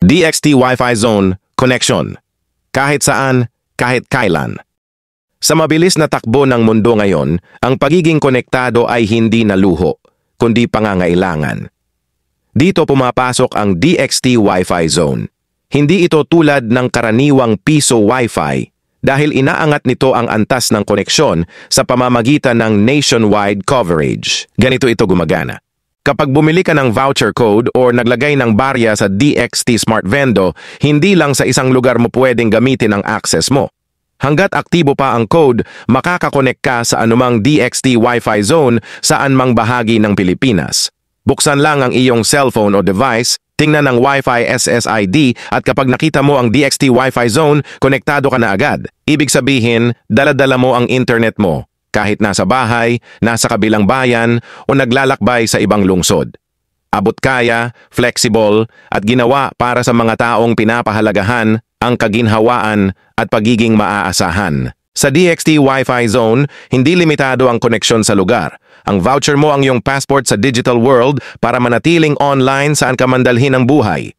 DXT Wi-Fi Zone Connection. Kahit saan, kahit kailan. Sa mabilis na takbo ng mundo ngayon, ang pagiging konektado ay hindi na luho, kundi pangangailangan. Dito pumapasok ang DXT Wi-Fi Zone. Hindi ito tulad ng karaniwang piso Wi-Fi dahil inaangat nito ang antas ng koneksyon sa pamamagitan ng nationwide coverage. Ganito ito gumagana. Kapag bumili ka ng voucher code o naglagay ng barya sa DXT Smart Vendo, hindi lang sa isang lugar mo pwedeng gamitin ang access mo. Hanggat aktibo pa ang code, makakakonek ka sa anumang DXT Wi-Fi zone saan mang bahagi ng Pilipinas. Buksan lang ang iyong cellphone o device, tingnan ang Wi-Fi SSID at kapag nakita mo ang DXT Wi-Fi zone, konektado ka na agad. Ibig sabihin, dala-dala mo ang internet mo. Kahit nasa bahay, nasa kabilang bayan, o naglalakbay sa ibang lungsod. Abot kaya, flexible, at ginawa para sa mga taong pinapahalagahan ang kaginhawaan at pagiging maaasahan. Sa DXT Wi-Fi Zone, hindi limitado ang koneksyon sa lugar. Ang voucher mo ang iyong passport sa digital world para manatiling online saan ka man dalhin ang buhay.